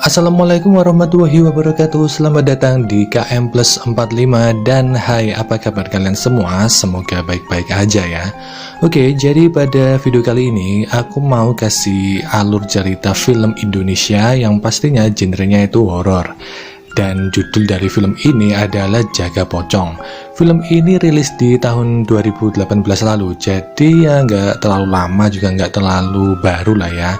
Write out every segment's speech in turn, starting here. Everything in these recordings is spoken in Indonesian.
Assalamualaikum warahmatullahi wabarakatuh. Selamat datang di KM Plus 45. Dan hai, apa kabar kalian semua? Semoga baik-baik aja ya. Oke, jadi pada video kali ini aku mau kasih alur cerita film Indonesia yang pastinya genrenya itu horor. Dan judul dari film ini adalah Jaga Pocong. Film ini rilis di tahun 2018 lalu, jadi ya nggak terlalu lama juga nggak terlalu baru lah ya.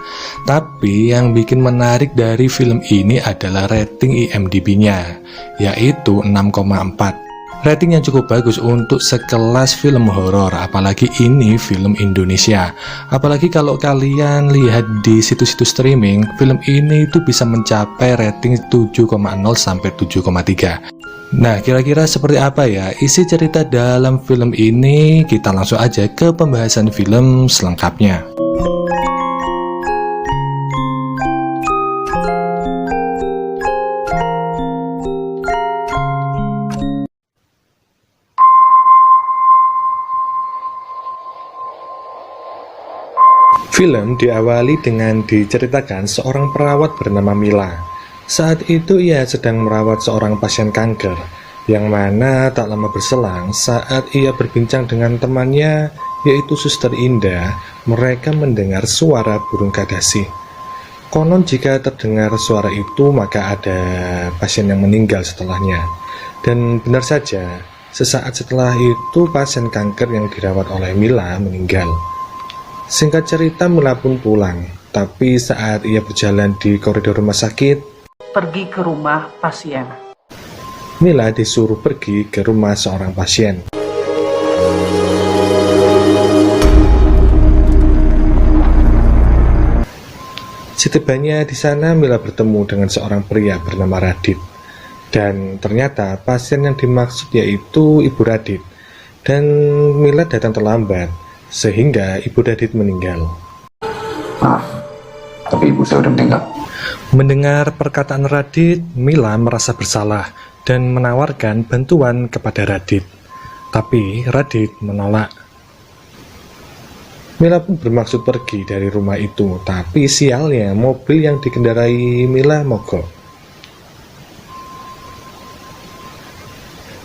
Tapi yang bikin menarik dari film ini adalah rating IMDb-nya, yaitu 6,4. Rating yang cukup bagus untuk sekelas film horor, apalagi ini film Indonesia. Apalagi kalau kalian lihat di situs-situs streaming, film ini itu bisa mencapai rating 7,0 sampai 7,3. Nah, kira-kira seperti apa ya isi cerita dalam film ini? Kita langsung aja ke pembahasan film selengkapnya. Film diawali dengan diceritakan seorang perawat bernama Mila. Saat itu ia sedang merawat seorang pasien kanker, yang mana tak lama berselang saat ia berbincang dengan temannya, yaitu Suster Indah, mereka mendengar suara burung kadasi. Konon jika terdengar suara itu maka ada pasien yang meninggal setelahnya. Dan benar saja, sesaat setelah itu pasien kanker yang dirawat oleh Mila meninggal. Singkat cerita, Mila pun pulang, tapi saat ia berjalan di koridor rumah sakit, pergi ke rumah pasien. Mila disuruh pergi ke rumah seorang pasien. Setibanya di sana, Mila bertemu dengan seorang pria bernama Radit. Dan ternyata pasien yang dimaksud yaitu Ibu Radit. Dan Mila datang terlambat, sehingga Ibu Radit meninggal. Maaf, tapi ibu saya udah meninggal. Mendengar perkataan Radit, Mila merasa bersalah dan menawarkan bantuan kepada Radit. Tapi Radit menolak. Mila pun bermaksud pergi dari rumah itu, tapi sialnya mobil yang dikendarai Mila mogok.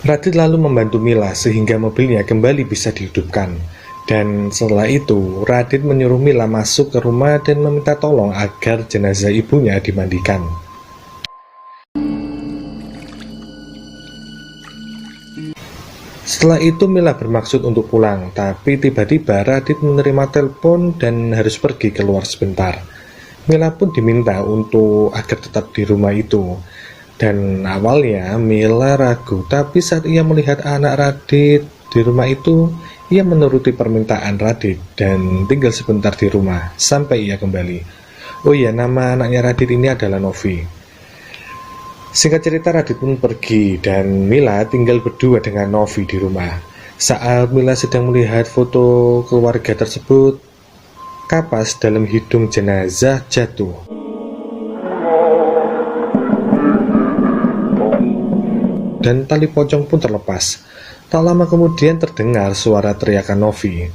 Radit lalu membantu Mila sehingga mobilnya kembali bisa dihidupkan. Dan setelah itu, Radit menyuruh Mila masuk ke rumah dan meminta tolong agar jenazah ibunya dimandikan. Setelah itu Mila bermaksud untuk pulang, tapi tiba-tiba Radit menerima telepon dan harus pergi keluar sebentar. Mila pun diminta untuk agar tetap di rumah itu. Dan awalnya Mila ragu, tapi saat ia melihat anak Radit di rumah itu, ia menuruti permintaan Radit dan tinggal sebentar di rumah sampai ia kembali. Oh iya, nama anaknya Radit ini adalah Novi. Singkat cerita, Radit pun pergi dan Mila tinggal berdua dengan Novi di rumah. Saat Mila sedang melihat foto keluarga tersebut, kapas dalam hidung jenazah jatuh. Dan tali pocong pun terlepas. Tak lama kemudian terdengar suara teriakan Novi.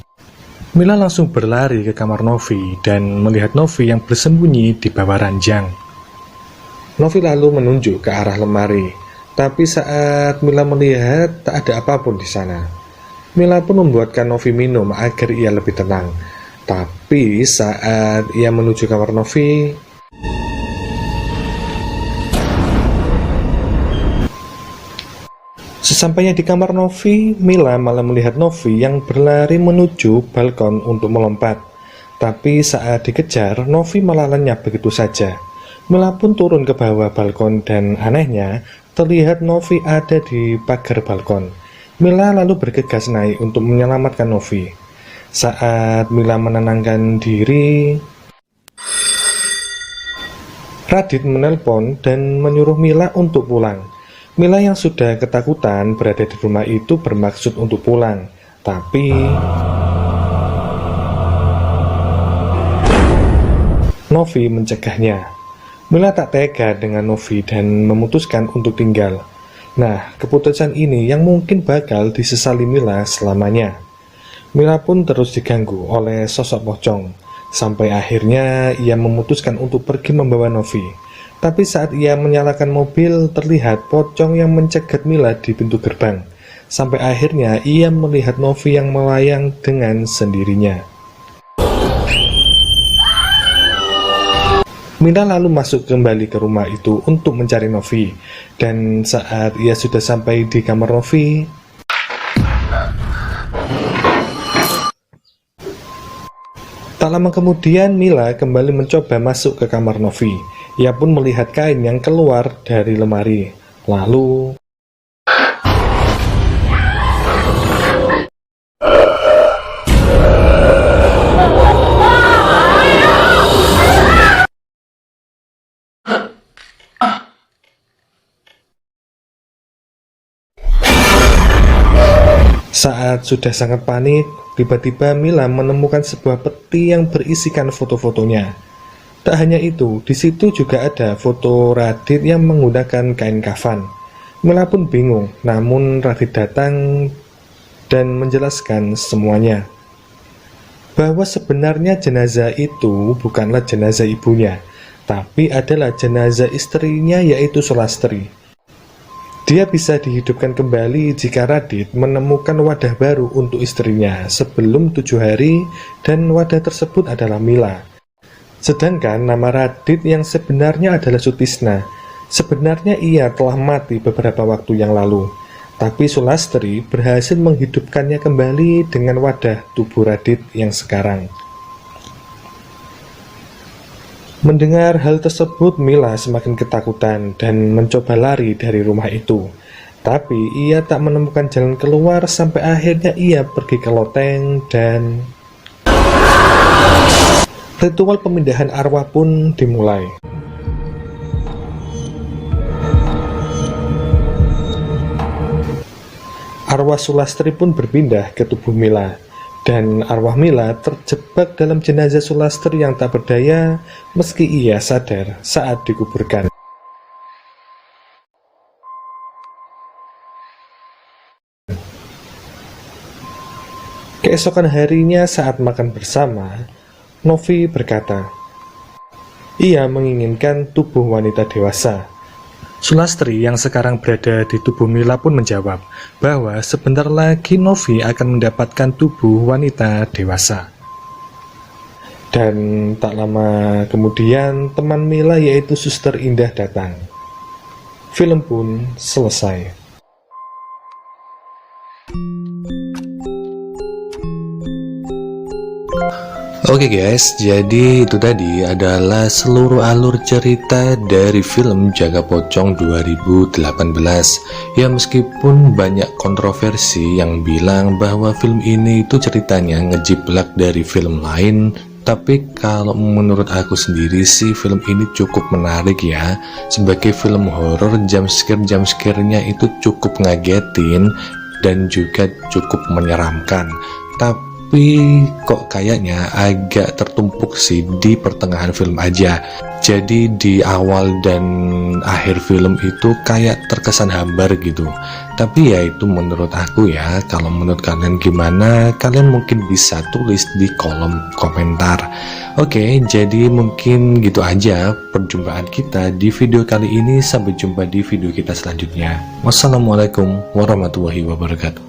Mila langsung berlari ke kamar Novi dan melihat Novi yang bersembunyi di bawah ranjang. Novi lalu menunjuk ke arah lemari, tapi saat Mila melihat tak ada apapun di sana. Mila pun membuatkan Novi minum agar ia lebih tenang. Tapi saat ia menuju kamar Novi, sesampainya di kamar Novi, Mila malah melihat Novi yang berlari menuju balkon untuk melompat. Tapi saat dikejar, Novi malah lenyap begitu saja. Mila pun turun ke bawah balkon dan anehnya, terlihat Novi ada di pagar balkon. Mila lalu bergegas naik untuk menyelamatkan Novi. Saat Mila menenangkan diri, Radit menelpon dan menyuruh Mila untuk pulang. Mila yang sudah ketakutan berada di rumah itu bermaksud untuk pulang, tapi Novi mencegahnya. Mila tak tega dengan Novi dan memutuskan untuk tinggal. Nah, keputusan ini yang mungkin bakal disesali Mila selamanya. Mila pun terus diganggu oleh sosok pocong, sampai akhirnya ia memutuskan untuk pergi membawa Novi. Tapi saat ia menyalakan mobil, terlihat pocong yang mencegat Mila di pintu gerbang. Sampai akhirnya ia melihat Novi yang melayang dengan sendirinya. Mila lalu masuk kembali ke rumah itu untuk mencari Novi. Dan saat ia sudah sampai di kamar Novi, tak lama kemudian Mila kembali mencoba masuk ke kamar Novi. Ia pun melihat kain yang keluar dari lemari. Lalu saat sudah sangat panik, tiba-tiba Mila menemukan sebuah peti yang berisikan foto-fotonya. Tak hanya itu, di situ juga ada foto Radit yang menggunakan kain kafan. Mila pun bingung, namun Radit datang dan menjelaskan semuanya. Bahwa sebenarnya jenazah itu bukanlah jenazah ibunya, tapi adalah jenazah istrinya, yaitu Sulastri. Dia bisa dihidupkan kembali jika Radit menemukan wadah baru untuk istrinya sebelum 7 hari, dan wadah tersebut adalah Mila. Sedangkan nama Radit yang sebenarnya adalah Sutisna. Sebenarnya ia telah mati beberapa waktu yang lalu, tapi Sulastri berhasil menghidupkannya kembali dengan wadah tubuh Radit yang sekarang. Mendengar hal tersebut, Mila semakin ketakutan dan mencoba lari dari rumah itu. Tapi ia tak menemukan jalan keluar sampai akhirnya ia pergi ke loteng dan ritual pemindahan arwah pun dimulai. Arwah Sulastri pun berpindah ke tubuh Mila. Dan arwah Mila terjebak dalam jenazah Sulastri yang tak berdaya meski ia sadar saat dikuburkan. Keesokan harinya saat makan bersama, Novi berkata, ia menginginkan tubuh wanita dewasa. Sulastri yang sekarang berada di tubuh Mila pun menjawab bahwa sebentar lagi Novi akan mendapatkan tubuh wanita dewasa. Dan tak lama kemudian teman Mila yaitu Suster Indah datang. Film pun selesai. Oke guys, jadi itu tadi adalah seluruh alur cerita dari film Jaga Pocong 2018. Ya meskipun banyak kontroversi yang bilang bahwa film ini itu ceritanya ngejiplak dari film lain, tapi kalau menurut aku sendiri sih film ini cukup menarik ya. Sebagai film horor, jump-scare-nya itu cukup ngagetin dan juga cukup menyeramkan. Tapi kok kayaknya agak tertumpuk sih di pertengahan film aja. Jadi di awal dan akhir film itu kayak terkesan hambar gitu. Tapi ya itu menurut aku ya. Kalau menurut kalian gimana? Kalian mungkin bisa tulis di kolom komentar. Oke, jadi mungkin gitu aja perjumpaan kita di video kali ini. Sampai jumpa di video kita selanjutnya. Wassalamualaikum warahmatullahi wabarakatuh.